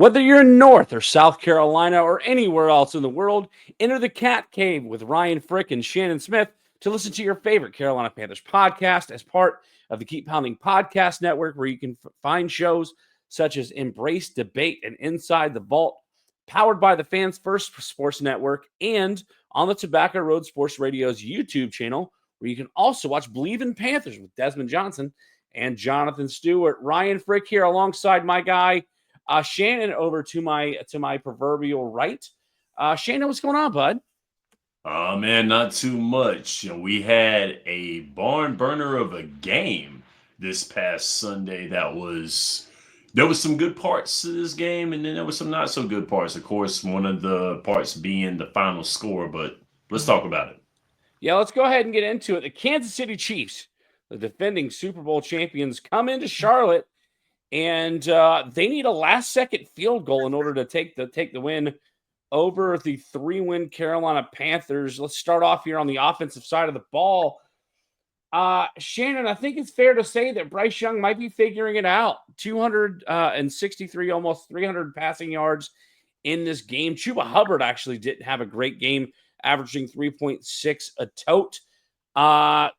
Whether you're in North or South Carolina or anywhere else in the world, enter the Cat Cave with Ryan Frick and Shannon Smith to listen to your favorite Carolina Panthers podcast as part of the Keep Pounding Podcast Network, where you can find shows such as Embrace, Debate, and Inside the Vault, powered by the Fans First Sports Network, and on the Tobacco Road Sports Radio's YouTube channel, where you can also watch Believe in Panthers with Desmond Johnson and Jonathan Stewart. Ryan Frick here alongside my guy, Shannon, over to my proverbial right. Shannon, what's going on, bud? Oh man, not too much. We had a barn burner of a game this past Sunday. There was some good parts to this game, and then there was some not so good parts. Of course, one of the parts being the final score. But let's talk about it. Yeah, let's go ahead and get into it. The Kansas City Chiefs, the defending Super Bowl champions, come into Charlotte, and they need a last-second field goal in order to take the win over the 3-win Carolina Panthers. Let's start off here on the offensive side of the ball. Shannon, I think it's fair to say that Bryce Young might be figuring it out. 263, almost 300 passing yards in this game. Chuba Hubbard actually didn't have a great game, averaging 3.6 a tote.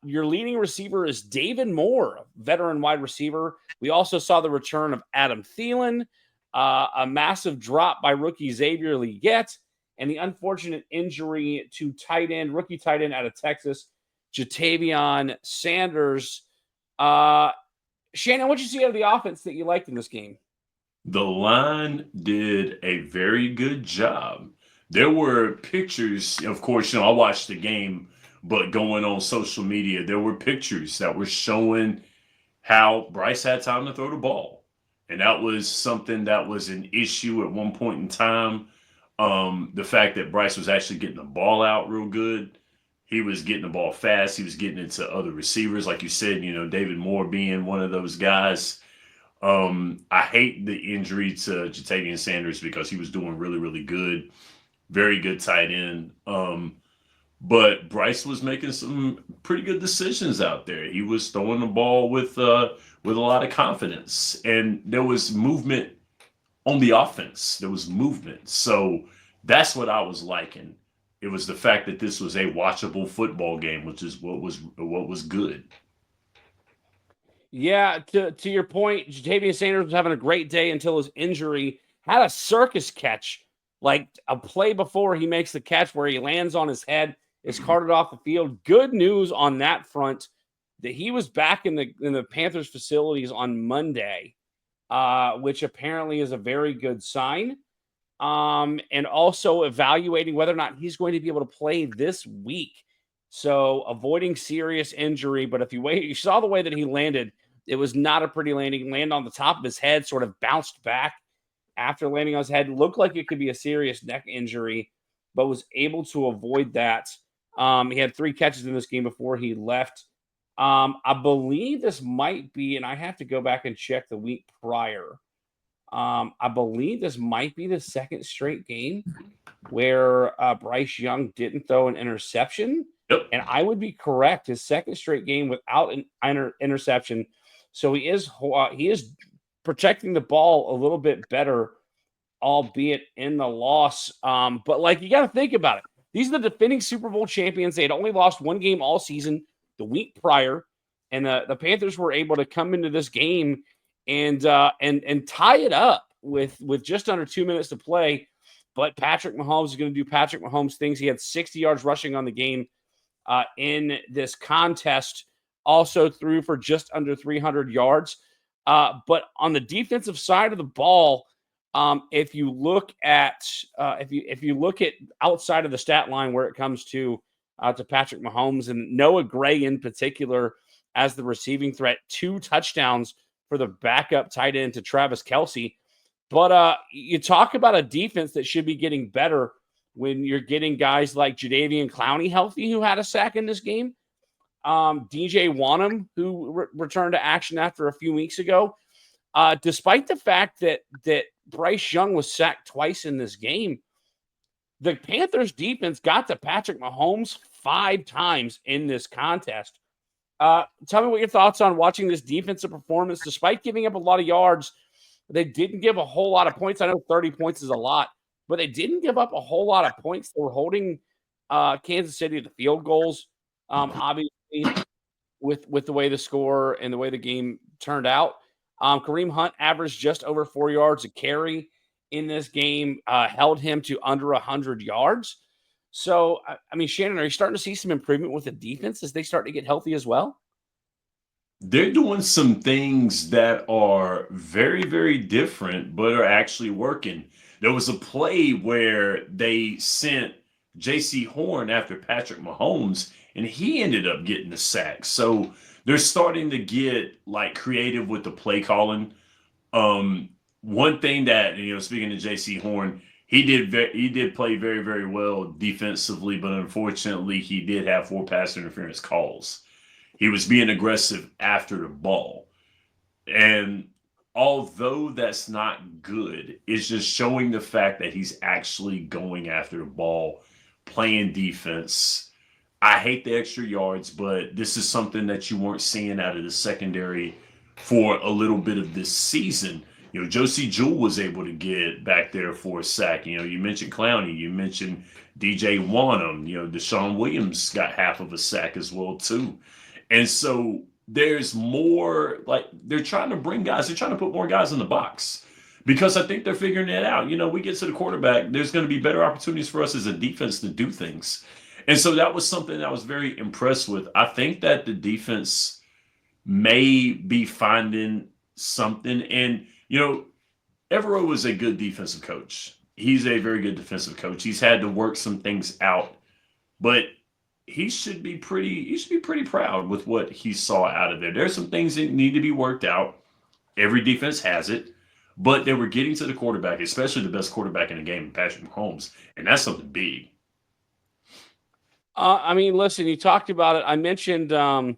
Your leading receiver is David Moore, veteran wide receiver. We also saw the return of Adam Thielen, a massive drop by rookie Xavier Legette, and the unfortunate injury to rookie tight end out of Texas, Jatavion Sanders. Shannon, what did you see out of the offense that you liked in this game? The line did a very good job. There were pictures, of course, I watched the game, but going on social media, there were pictures that were showing how Bryce had time to throw the ball. And that was something that was an issue at one point in time. The fact that Bryce was actually getting the ball out real good. He was getting the ball fast. He was getting it to other receivers. Like you said, David Moore being one of those guys. I hate the injury to Jatavion Sanders because he was doing really, really good. Very good tight end. But Bryce was making some pretty good decisions out there. He was throwing the ball with a lot of confidence, and there was movement on the offense. There was movement, so that's what I was liking. It was the fact that this was a watchable football game, which is what was good. Yeah, to your point, Jatavion Sanders was having a great day until his injury. Had a circus catch, like a play before he makes the catch where he lands on his head, is carted off the field. Good news on that front that he was back in the Panthers facilities on Monday, which apparently is a very good sign. And also evaluating whether or not he's going to be able to play this week. So avoiding serious injury. But if you saw the way that he landed, it was not a pretty landing. Landed on the top of his head, sort of bounced back after landing on his head. Looked like it could be a serious neck injury, but was able to avoid that. He had 3 catches in this game before he left. I believe this might be, and I have to go back and check the week prior. I believe this might be the second straight game where Bryce Young didn't throw an interception. Yep. And I would be correct. His second straight game without an interception. So he is protecting the ball a little bit better, albeit in the loss. But you got to think about it. These are the defending Super Bowl champions. They had only lost 1 game all season the week prior, and the Panthers were able to come into this game and tie it up with just under 2 minutes to play. But Patrick Mahomes is going to do Patrick Mahomes things. He had 60 yards rushing on the game in this contest. Also threw for just under 300 yards. But on the defensive side of the ball, if you look at outside of the stat line where it comes to Patrick Mahomes and Noah Gray in particular as the receiving threat, 2 touchdowns for the backup tight end to Travis Kelce. But you talk about a defense that should be getting better when you're getting guys like Jadeveon Clowney healthy, who had a sack in this game. DJ Wanham, who returned to action after a few weeks ago. Despite the fact that Bryce Young was sacked twice in this game, the Panthers defense got to Patrick Mahomes 5 times in this contest. Tell me what your thoughts on watching this defensive performance. Despite giving up a lot of yards, They didn't give a whole lot of points. I know 30 points is a lot, but they didn't give up a whole lot of points. They were holding Kansas City to the field goals. Obviously, with the way the score and the way the game turned out, Kareem Hunt averaged just over 4 yards a carry in this game, held him to under 100 yards. So, I mean, Shannon, are you starting to see some improvement with the defense as they start to get healthy as well? They're doing some things that are very, very different, but are actually working. There was a play where they sent J.C. Horn after Patrick Mahomes, and he ended up getting the sack. So they're starting to get like creative with the play calling. One thing that speaking to J.C. Horn, he did play very, very well defensively, but unfortunately, he did have 4 pass interference calls. He was being aggressive after the ball. And although that's not good, it's just showing the fact that he's actually going after the ball, playing defense. I hate the extra yards, but this is something that you weren't seeing out of the secondary for a little bit of this season. Josie Jewell was able to get back there for a sack. You mentioned Clowney, you mentioned DJ Wanham, Deshaun Williams got half of a sack as well, too. And so there's more, like, they're trying to put more guys in the box because I think they're figuring it out. We get to the quarterback, there's going to be better opportunities for us as a defense to do things. And so that was something that I was very impressed with. I think that the defense may be finding something. And, Evero was a good defensive coach. He's a very good defensive coach. He's had to work some things out, but he should be pretty proud with what he saw out of there. There's some things that need to be worked out. Every defense has it, but they were getting to the quarterback, especially the best quarterback in the game, Patrick Mahomes, and that's something big. I mean, listen, you talked about it. I mentioned DJ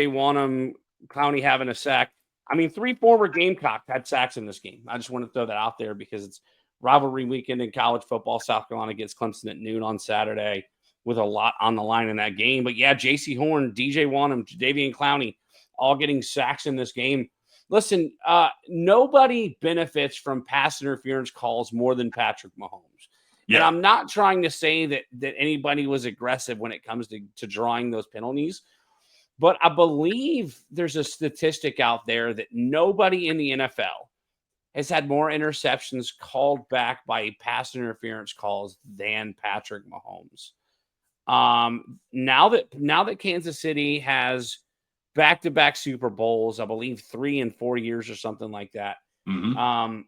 Wanham, Clowney having a sack. I mean, 3 former Gamecocks had sacks in this game. I just want to throw that out there because it's rivalry weekend in college football. South Carolina gets Clemson at noon on Saturday with a lot on the line in that game. But yeah, J.C. Horn, DJ Wanham, Davian Clowney, all getting sacks in this game. Listen, nobody benefits from pass interference calls more than Patrick Mahomes. Yeah. And I'm not trying to say that anybody was aggressive when it comes to drawing those penalties. But I believe there's a statistic out there that nobody in the NFL has had more interceptions called back by pass interference calls than Patrick Mahomes. Now that Kansas City has back-to-back Super Bowls, I believe 3 in 4 years or something like that. Mm-hmm.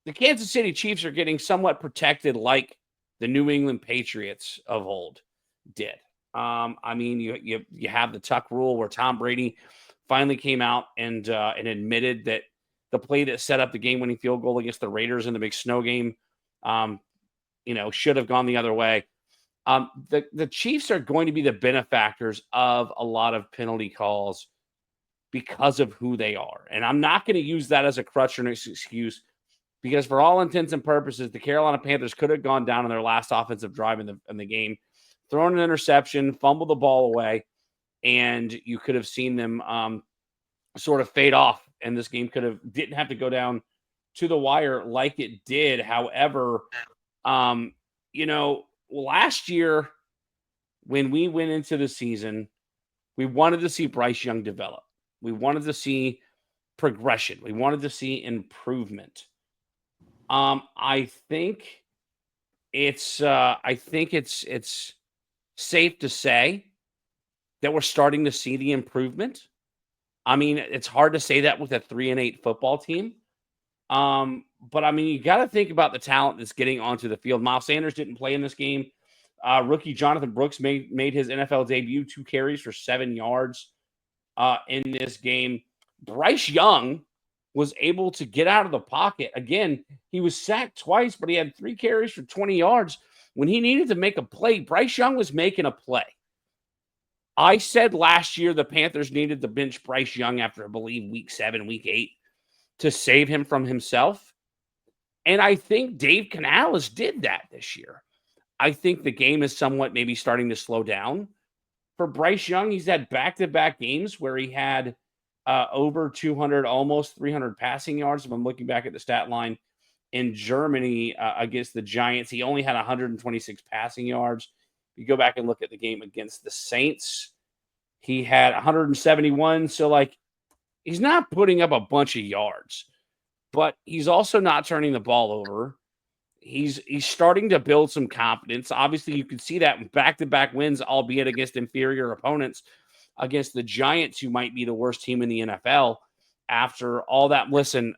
The Kansas City Chiefs are getting somewhat protected like the New England Patriots of old did. I mean, you have the tuck rule where Tom Brady finally came out and admitted that the play that set up the game-winning field goal against the Raiders in the big snow game, should have gone the other way. The Chiefs are going to be the benefactors of a lot of penalty calls because of who they are. And I'm not going to use that as a crutch or an excuse because for all intents and purposes, the Carolina Panthers could have gone down in their last offensive drive in the game, thrown an interception, fumbled the ball away, and you could have seen them sort of fade off. And this game didn't have to go down to the wire like it did. However, last year when we went into the season, we wanted to see Bryce Young develop. We wanted to see progression. We wanted to see improvement. I think it's safe to say that we're starting to see the improvement. I mean, it's hard to say that with a 3-8 football team. But I mean, you got to think about the talent that's getting onto the field. Miles Sanders didn't play in this game. Rookie Jonathan Brooks made his NFL debut, 2 carries for 7 yards in this game. Bryce Young was able to get out of the pocket. Again, he was sacked twice, but he had 3 carries for 20 yards. When he needed to make a play, Bryce Young was making a play. I said last year the Panthers needed to bench Bryce Young after, I believe, week 7, week 8 to save him from himself. And I think Dave Canales did that this year. I think the game is somewhat maybe starting to slow down. For Bryce Young, he's had back-to-back games where he had over 200, almost 300 passing yards. If I'm looking back at the stat line in Germany against the Giants, he only had 126 passing yards. If you go back and look at the game against the Saints, he had 171. So, like, he's not putting up a bunch of yards, but he's also not turning the ball over. He's starting to build some confidence. Obviously, you can see that in back-to-back wins, albeit against inferior opponents, against the Giants, who might be the worst team in the NFL. After all that, listen,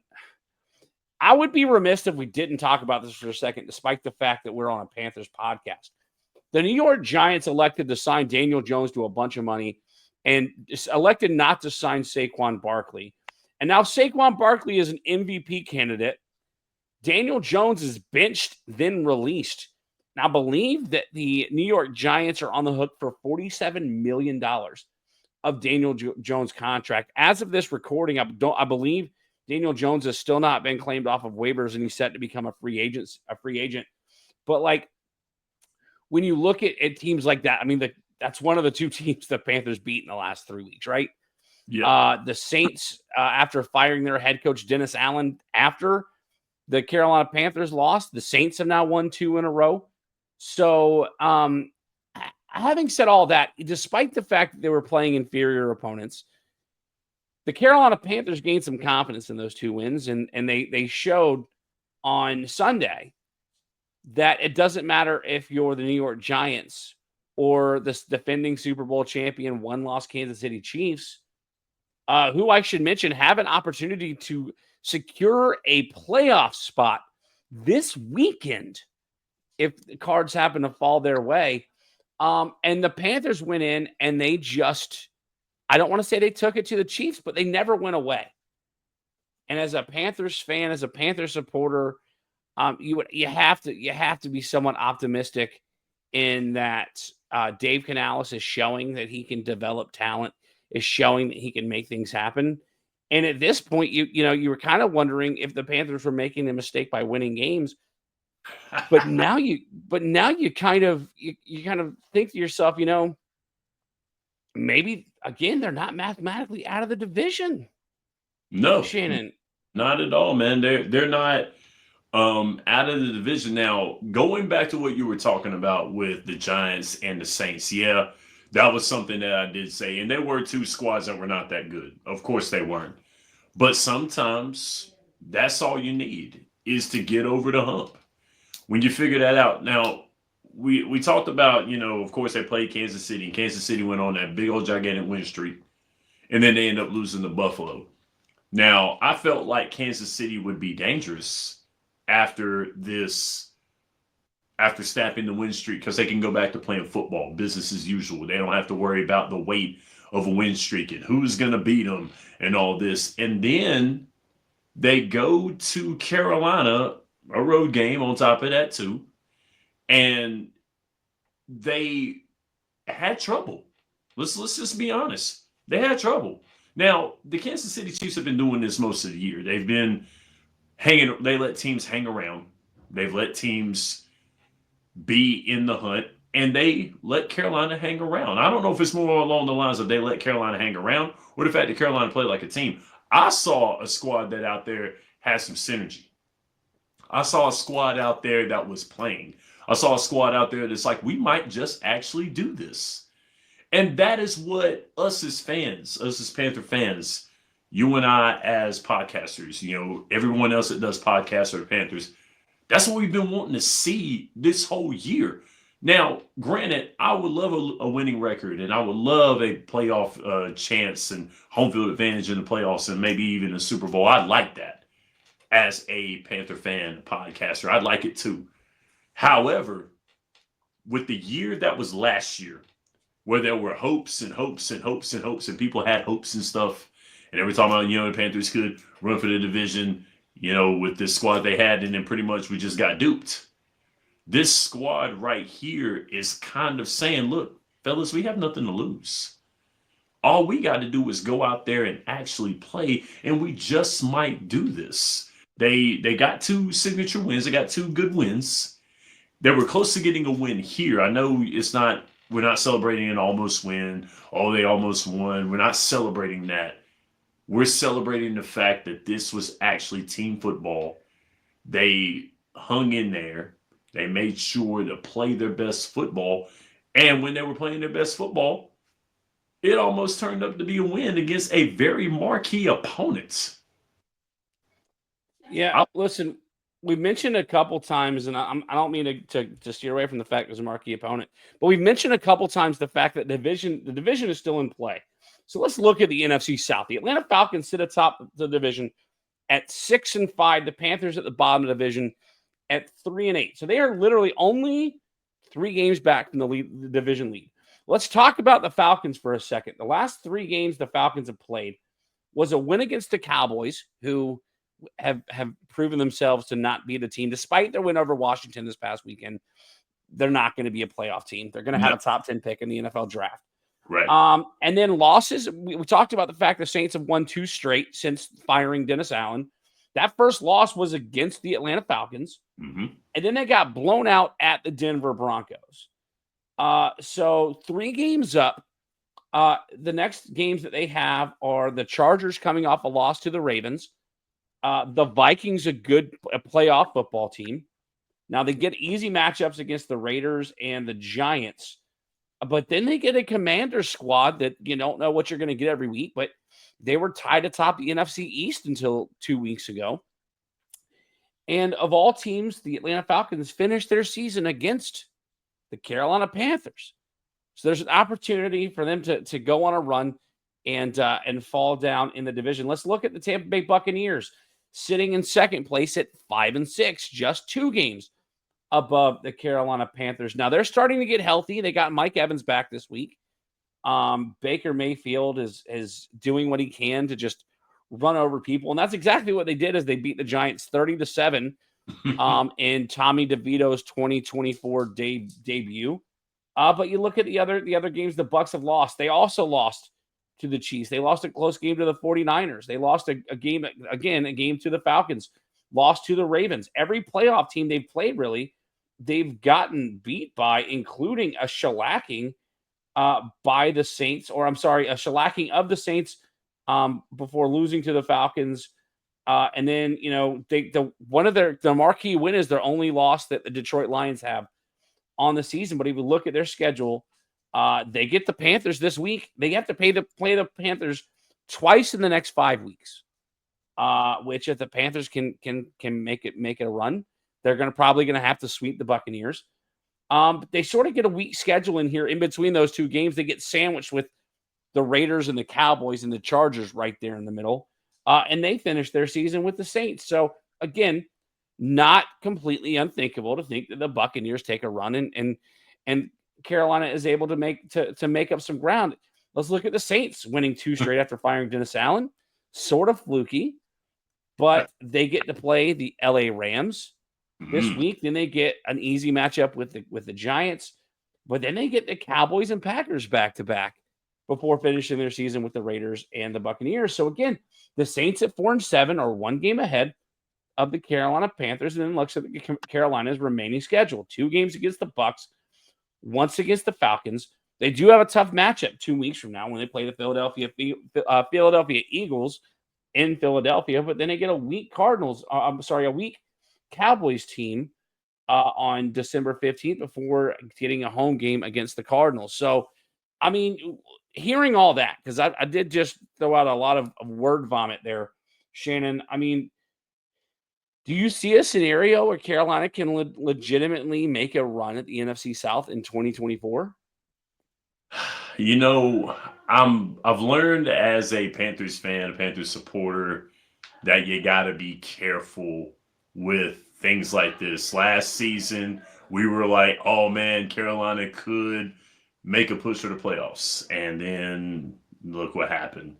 I would be remiss if we didn't talk about this for a second, despite the fact that we're on a Panthers podcast. The New York Giants elected to sign Daniel Jones to a bunch of money and elected not to sign Saquon Barkley. And now Saquon Barkley is an MVP candidate. Daniel Jones is benched, then released. Now, I believe that the New York Giants are on the hook for $47 million of Daniel Jones' contract. As of this recording, I believe Daniel Jones has still not been claimed off of waivers, and he's set to become a free agent. But, like, when you look at teams like that, I mean, that's one of the two teams the Panthers beat in the last 3 weeks, right? Yeah. The Saints, after firing their head coach, Dennis Allen, after the Carolina Panthers lost, the Saints have now won 2 in a row. So, having said all that, despite the fact that they were playing inferior opponents, the Carolina Panthers gained some confidence in those 2 wins, and they showed on Sunday that it doesn't matter if you're the New York Giants or the defending Super Bowl champion, one-loss Kansas City Chiefs, who I should mention have an opportunity to secure a playoff spot this weekend if the cards happen to fall their way. And the Panthers went in and they just, I don't want to say they took it to the Chiefs, but they never went away. And as a Panthers fan, as a Panthers supporter, you have to be somewhat optimistic in that Dave Canales is showing that he can develop talent, is showing that he can make things happen. And at this point, you were kind of wondering if the Panthers were making a mistake by winning games. But now you kind of think to yourself, maybe again they're not mathematically out of the division. No, Shannon, not at all, man. They're not out of the division. Now, going back to what you were talking about with the Giants and the Saints, yeah, that was something that I did say. And there were 2 squads that were not that good. Of course they weren't. But sometimes that's all you need is to get over the hump. When you figure that out. Now, we talked about, of course they played Kansas City. And Kansas City went on that big old gigantic win streak. And then they ended up losing to Buffalo. Now, I felt like Kansas City would be dangerous after snapping the win streak, because they can go back to playing football, business as usual. They don't have to worry about the weight of a win streak and who's going to beat them and all this. And then they go to Carolina, a road game on top of that too, and they had trouble. Let's just be honest. They had trouble. Now, the Kansas City Chiefs have been doing this most of the year. They've been they let teams hang around. They've let teams be in the hunt, and they let Carolina hang around. I don't know if it's more along the lines of they let Carolina hang around or the fact that Carolina played like a team. I saw a squad that out there had some synergy. I saw a squad out there that was playing. I saw a squad out there that's like, we might just actually do this. And that is what us as fans, us as Panther fans, you and I as podcasters, everyone else that does podcasts or Panthers, that's what we've been wanting to see this whole year. Now, granted, I would love a winning record, and I would love a playoff chance and home field advantage in the playoffs and maybe even a Super Bowl. I'd like that as a Panther fan podcaster. I'd like it too. However, with the year that was last year, where there were hopes and hopes and hopes and hopes, and people had hopes and stuff, and every time the Panthers could run for the division, with this squad they had, and then pretty much we just got duped. This squad right here is kind of saying, look, fellas, we have nothing to lose. All we got to do is go out there and actually play, and we just might do this. They got 2 signature wins. They got 2 good wins. They were close to getting a win here. I know we're not celebrating an almost win. Oh, they almost won. We're not celebrating that. we're celebrating the fact that this was actually team football. They hung in there. They made sure to play their best football. And when they were playing their best football, it almost turned up to be a win against a very marquee opponent. Yeah, listen, we've mentioned a couple times, and I don't mean to steer away from the fact there's a marquee opponent, but we've mentioned a couple times the fact that the division is still in play. So let's look at the NFC South. The Atlanta Falcons sit atop the division at 6-5. The Panthers at the bottom of the division at 3-8. So they are literally only 3 games back from the division lead. Let's talk about the Falcons for a second. The last 3 games the Falcons have played was a win against the Cowboys, who have proven themselves to not be the team, despite their win over Washington this past weekend. They're not going to be a playoff team. They're going to have a top 10 pick in the NFL draft. Right. And then losses. We talked about the fact the Saints have won 2 straight since firing Dennis Allen. That first loss was against the Atlanta Falcons. Mm-hmm. And then they got blown out at the Denver Broncos. So 3 games up. The next games that they have are the Chargers coming off a loss to the Ravens. The Vikings, a playoff football team. Now they get easy matchups against the Raiders and the Giants, but then they get a Commander squad that you don't know what you're going to get every week, but they were tied atop the NFC East until 2 weeks ago. And of all teams, the Atlanta Falcons finished their season against the Carolina Panthers. So there's an opportunity for them to go on a run and fall down in the division. Let's look at the Tampa Bay Buccaneers sitting in second place at 5-6, just 2 games above the Carolina Panthers. Now they're starting to get healthy. They got Mike Evans back this week. Baker Mayfield is doing what he can to just run over people, and that's exactly what they did as they beat the Giants 30-7 in Tommy DeVito's 2024 debut. But you look at the other games the Bucs have lost. They also lost to the Chiefs. They lost a close game to the 49ers. They lost a game to the Falcons, lost to the Ravens. Every playoff team they've played, really, they've gotten beat by, including a shellacking by the Saints, a shellacking of the Saints before losing to the Falcons. And then, one of the marquee win is their only loss that the Detroit Lions have on the season. But if you look at their schedule, they get the Panthers this week. They have to play the Panthers twice in the next 5 weeks. Which if the Panthers can make it a run, they're probably gonna have to sweep the Buccaneers. But they sort of get a weak schedule in here in between those 2 games. They get sandwiched with the Raiders and the Cowboys and the Chargers right there in the middle. And they finish their season with the Saints. So again, not completely unthinkable to think that the Buccaneers take a run and Carolina is able to make up some ground. Let's look at the Saints winning 2 straight after firing Dennis Allen. Sort of fluky, but they get to play the LA Rams this week. Then they get an easy matchup with the Giants, but then they get the Cowboys and Packers back to back before finishing their season with the Raiders and the Buccaneers. So again, the Saints at 4-7 are 1 game ahead of the Carolina Panthers, and then looks at Carolina's remaining schedule: 2 games against the Bucs, once against the Falcons. They do have a tough matchup 2 weeks from now when they play the Philadelphia Eagles in Philadelphia, but then they get a weak Cowboys team on December 15th before getting a home game against the Cardinals. So, I mean, hearing all that, because I did just throw out a lot of word vomit there, Shannon. I mean, do you see a scenario where Carolina can legitimately make a run at the NFC South in 2024? I've learned as a Panthers fan, a Panthers supporter, that you got to be careful with things like this. Last season, we were like, oh man, Carolina could make a push for the playoffs. And then look what happened.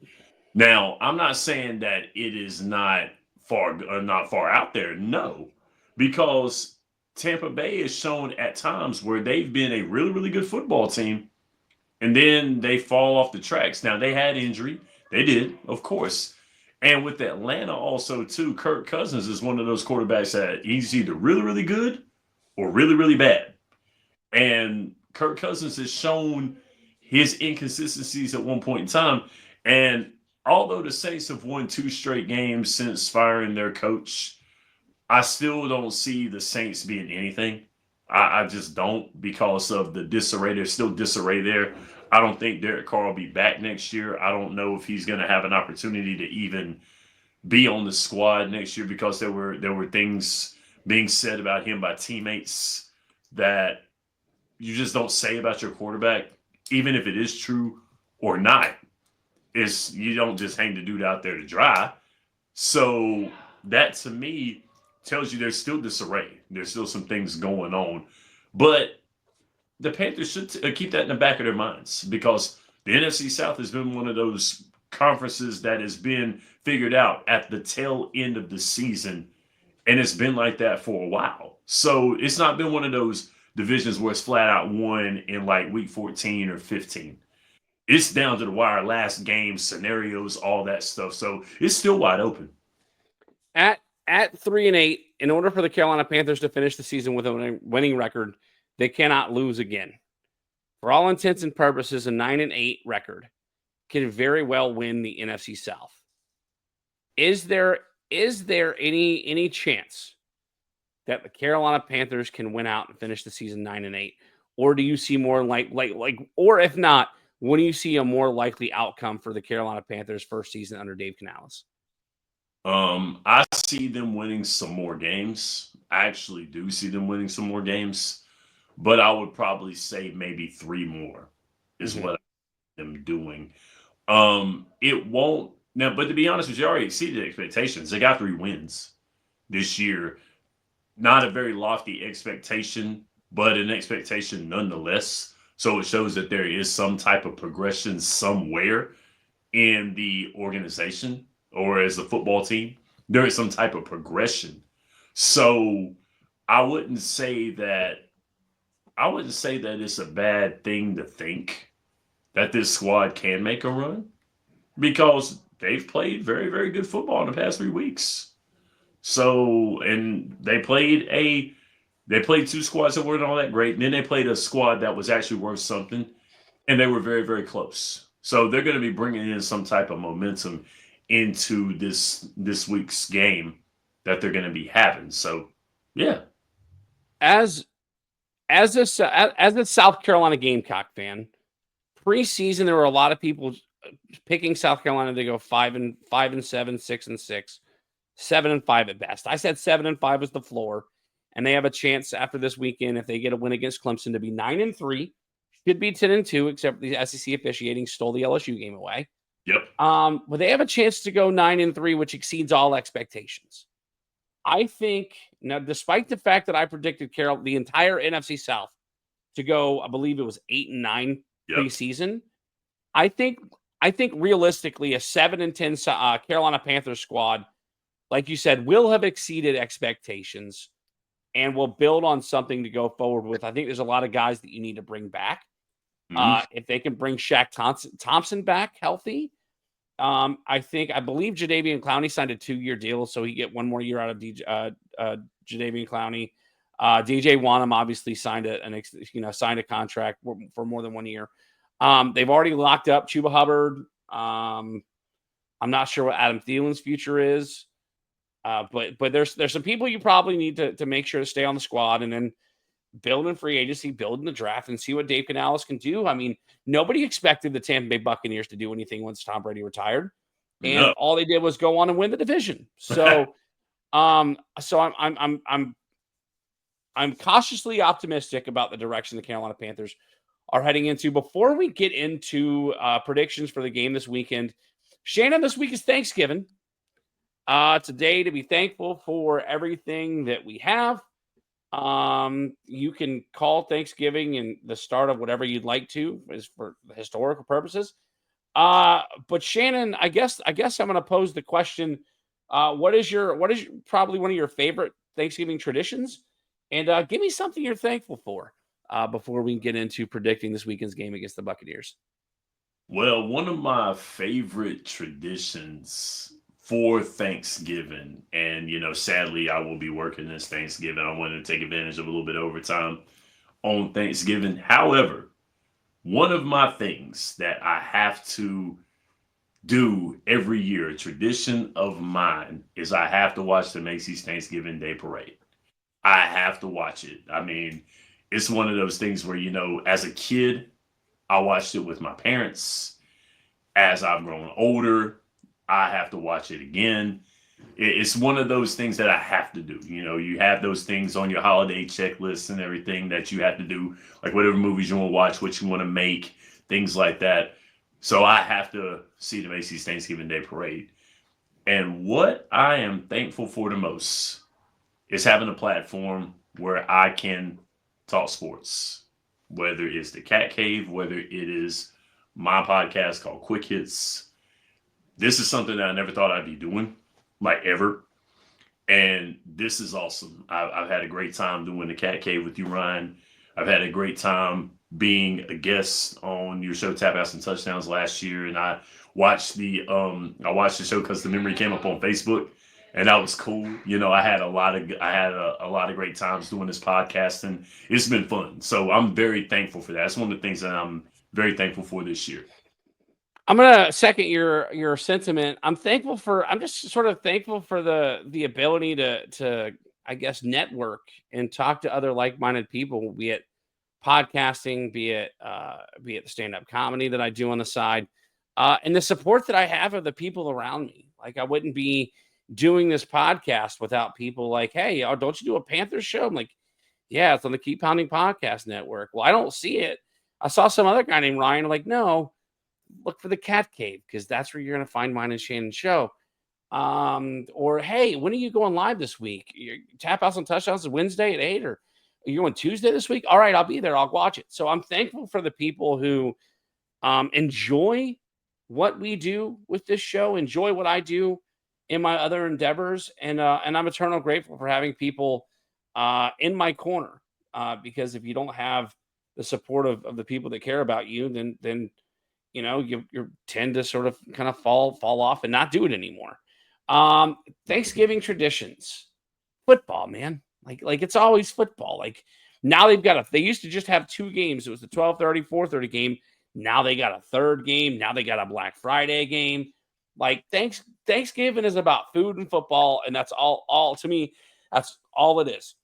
Now, I'm not saying that it is not far out there. No, because Tampa Bay has shown at times where they've been a really, really good football team, and then they fall off the tracks. Now, they had injury. They did, of course. And with Atlanta also, too, Kirk Cousins is one of those quarterbacks that he's either really, really good or really, really bad. And Kirk Cousins has shown his inconsistencies at one point in time. And although the Saints have won 2 straight games since firing their coach, I still don't see the Saints being anything. I just don't, because of the disarray. There's still disarray there. I don't think Derek Carr will be back next year. I don't know if he's going to have an opportunity to even be on the squad next year, because there were things being said about him by teammates that you just don't say about your quarterback, even if it is true or not. It's, you don't just hang the dude out there to dry. So that, to me, tells you there's still disarray. There's still some things going on, but the Panthers should keep that in the back of their minds, because the NFC South has been one of those conferences that has been figured out at the tail end of the season, and it's been like that for a while. So it's not been one of those divisions where it's flat out won in like week 14 or 15. It's down to the wire, last game scenarios, all that stuff. So it's still wide open. At 3-8, in order for the Carolina Panthers to finish the season with a winning record, they cannot lose again. For all intents and purposes, a 9-8 record can very well win the NFC South. Is there any chance that the Carolina Panthers can win out and finish the season 9-8, or do you see more like, or if not, when do you see a more likely outcome for the Carolina Panthers' first season under Dave Canales? I see them winning some more games. I actually do see them winning some more games, but I would probably say maybe 3 more is what I'm doing. It won't now, but to be honest with you, already exceeded expectations. They got 3 wins this year. Not a very lofty expectation, but an expectation nonetheless. So it shows that there is some type of progression somewhere in the organization, or as a football team. There is some type of progression. So I wouldn't say that it's a bad thing to think that this squad can make a run, because they've played very, very good football in the past 3 weeks. So, and they played 2 squads that weren't all that great, and then they played a squad that was actually worth something, and they were very, very close. So they're going to be bringing in some type of momentum into this week's game that they're going to be having. So, yeah. As a South Carolina Gamecock fan, preseason there were a lot of people picking South Carolina to go 5-7, 6-6, 7-5 at best. I said 7-5 was the floor, and they have a chance after this weekend, if they get a win against Clemson, to be 9-3. Should be 10-2, except the SEC officiating stole the LSU game away. Yep. But they have a chance to go 9-3, which exceeds all expectations. I think now, despite the fact that I predicted the entire NFC South to go, I believe it was 8-9 preseason. I think realistically a 7-10 Carolina Panthers squad, like you said, will have exceeded expectations and will build on something to go forward with. I think there's a lot of guys that you need to bring back. If they can bring Shaq Thompson back healthy, I believe Jadeveon Clowney signed a 2-year deal, so he get 1 more year out of Jadeveon Clowney. DJ Wanham obviously signed a contract for more than 1 year. They've already locked up Chuba Hubbard. I'm not sure what Adam Thielen's future is, but there's some people you probably need to make sure to stay on the squad, and then build in free agency, build in the draft, and see what Dave Canales can do. I mean, nobody expected the Tampa Bay Buccaneers to do anything once Tom Brady retired, and all they did was go on and win the division. So, I'm cautiously optimistic about the direction the Carolina Panthers are heading into. Before we get into predictions for the game this weekend, Shannon, this week is Thanksgiving. It's a day to be thankful for everything that we have. You can call Thanksgiving and the start of whatever you'd like to, is for historical purposes. But Shannon, I guess I'm going to pose the question: what is probably one of your favorite Thanksgiving traditions? And give me something you're thankful for before we get into predicting this weekend's game against the Buccaneers. Well, one of my favorite traditions for Thanksgiving, and sadly, I will be working this Thanksgiving. I wanted to take advantage of a little bit of overtime on Thanksgiving. However, one of my things that I have to do every year, a tradition of mine is I have to watch the Macy's Thanksgiving Day Parade. I have to watch it. I mean, it's one of those things where, as a kid, I watched it with my parents. As I've grown older, I have to watch it again. It's one of those things that I have to do. You have those things on your holiday checklist and everything that you have to do, like whatever movies you want to watch, what you want to make, things like that. So I have to see the Macy's Thanksgiving Day Parade. And what I am thankful for the most is having a platform where I can talk sports, whether it's the Cat Cave, whether it is my podcast called Quick Hits. This is something that I never thought I'd be doing, like ever. And this is awesome. I've had a great time doing the Cat Cave with you, Ryan. I've had a great time being a guest on your show, Tap Outs and Touchdowns, last year, and I watched the show because the memory came up on Facebook, and that was cool. I had a lot of great times doing this podcast, and it's been fun. So I'm very thankful for that. That's one of the things that I'm very thankful for this year. I'm gonna second your sentiment. I'm just sort of thankful for the ability to I guess network and talk to other like-minded people, be it podcasting, be it the stand-up comedy that I do on the side, and the support that I have of the people around me. Like I wouldn't be doing this podcast without people like, hey, oh, don't you do a Panthers show? I'm like, yeah, it's on the Keep Pounding Podcast Network. Well, I don't see it. I saw some other guy named Ryan. I'm like, no, look for the Cat Cave because that's where you're going to find mine and Shannon's show. Or hey, when are you going live this week? Your Tap House and Touchdowns is Wednesday at 8, or are you going Tuesday this week? All right, I'll be there. I'll watch it. So I'm thankful for the people who enjoy what we do with this show, enjoy what I do in my other endeavors, and I'm eternal grateful for having people in my corner. Because if you don't have the support of the people that care about you, then you tend to sort of kind of fall off and not do it anymore. Thanksgiving traditions, football, man. Like it's always football. Like now they used to just have two games. It was the 12:30, 4:30 game. Now they got a third game. Now they got a Black Friday game. Like Thanksgiving is about food and football, and that's all to me. That's all it is.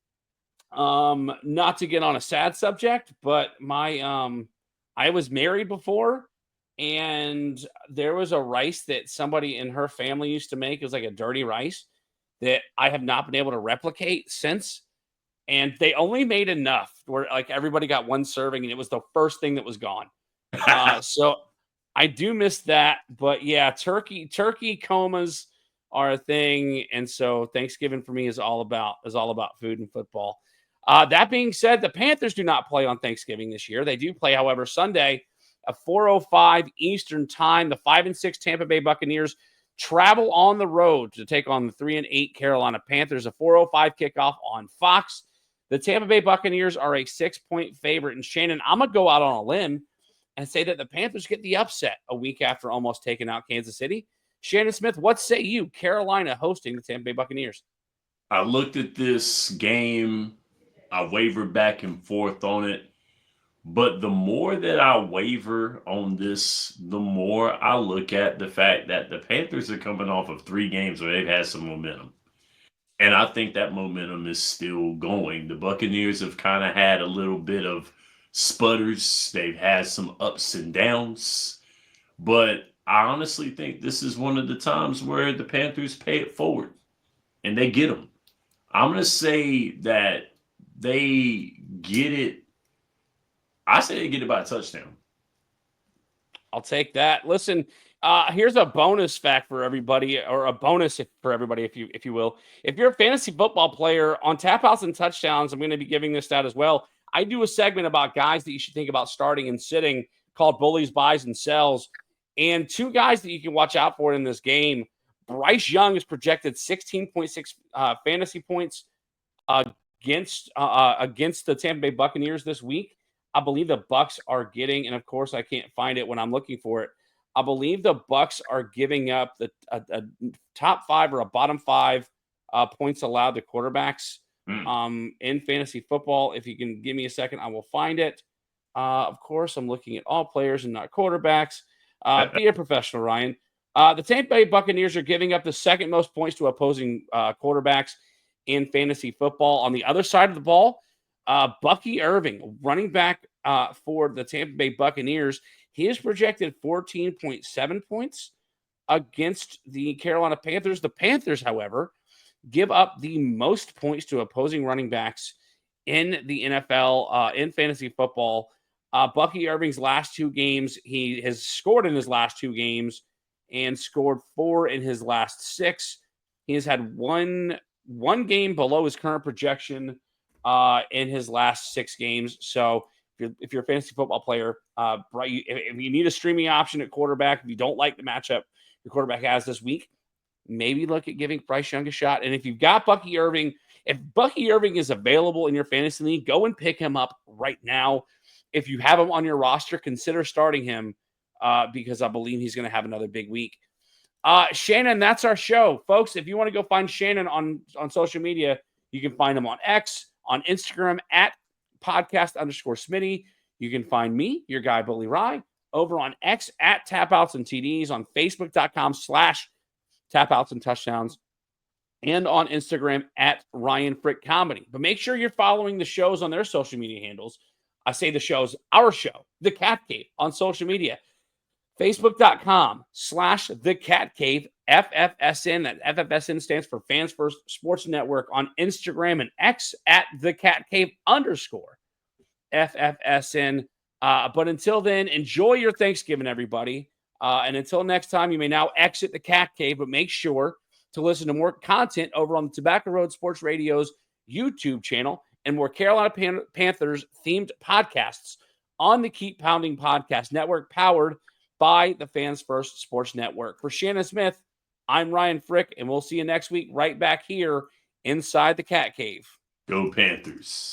Not to get on a sad subject, but I was married before, and there was a rice that somebody in her family used to make. It was like a dirty rice that I have not been able to replicate since. And they only made enough where like everybody got one serving, and it was the first thing that was gone. So I do miss that, but yeah, turkey comas are a thing, and so Thanksgiving for me is all about food and football. That being said, the Panthers do not play on Thanksgiving this year. They do play, however, Sunday at 4:05 Eastern Time. The 5-6 Tampa Bay Buccaneers travel on the road to take on the 3-8 Carolina Panthers. A 4:05 kickoff on Fox. The Tampa Bay Buccaneers are a 6-point favorite, and Shannon, I'm gonna go out on a limb and say that the Panthers get the upset a week after almost taking out Kansas City. Shannon Smith, what say you? Carolina hosting the Tampa Bay Buccaneers. I looked at this game. I wavered back and forth on it. But the more that I waver on this, the more I look at the fact that the Panthers are coming off of 3 games where they've had some momentum. And I think that momentum is still going. The Buccaneers have kind of had a little bit of sputters, they've had some ups and downs. But I honestly think this is one of the times where the Panthers pay it forward and they get them. I'm going to say that they get it. I say they get it by a touchdown. I'll take that. Listen, here's a bonus fact for everybody, or a bonus for everybody, if you will. If you're a fantasy football player on Tap House and Touchdowns, I'm going to be giving this out as well. I do a segment about guys that you should think about starting and sitting called Bullies, Buys, and Sells. And two guys that you can watch out for in this game. Bryce Young is projected 16.6 fantasy points against the Tampa Bay Buccaneers this week. I believe the Bucs are getting, and of course I can't find it when I'm looking for it. I believe the Bucs are giving up a top 5 or a bottom 5 points allowed to quarterbacks in fantasy football. If you can give me a second, I will find it. Of course, I'm looking at all players and not quarterbacks. Be a professional, Ryan. The Tampa Bay Buccaneers are giving up the second most points to opposing quarterbacks in fantasy football. On the other side of the ball, Bucky Irving, running back for the Tampa Bay Buccaneers, he is projected 14.7 points against the Carolina Panthers. The Panthers, however, give up the most points to opposing running backs in the NFL in fantasy football. Bucky Irving's last 2 games, he has scored in his last 2 games and scored 4 in his last 6. He has had one game below his current projection in his last 6 games. So if you're a fantasy football player, if you need a streaming option at quarterback, if you don't like the matchup your quarterback has this week, maybe look at giving Bryce Young a shot. And if you've got Bucky Irving, if Bucky Irving is available in your fantasy league, go and pick him up right now. If you have him on your roster, consider starting him because I believe he's going to have another big week. Shannon, that's our show. Folks, if you want to go find Shannon on social media, you can find him on X, on Instagram at podcast_Smitty. You can find me, your guy, Bully Rye, over on X at Tapouts and TDs, on Facebook.com/Tapouts and Touchdowns, and on Instagram at Ryan Frick Comedy. But make sure you're following the shows on their social media handles. I say the shows, our show, The Cat Cave, on social media. Facebook.com/The Cat Cave, FFSN. That FFSN stands for Fans First Sports Network. On Instagram and X at The Cat Cave _FFSN. But until then, enjoy your Thanksgiving, everybody. And until next time, you may now exit the Cat Cave, but make sure to listen to more content over on the Tobacco Road Sports Radio's YouTube channel and more Carolina Panthers themed podcasts on the Keep Pounding Podcast Network, powered by the Fans First Sports Network. For Shannon Smith, I'm Ryan Frick, and we'll see you next week right back here inside the Cat Cave. Go Panthers.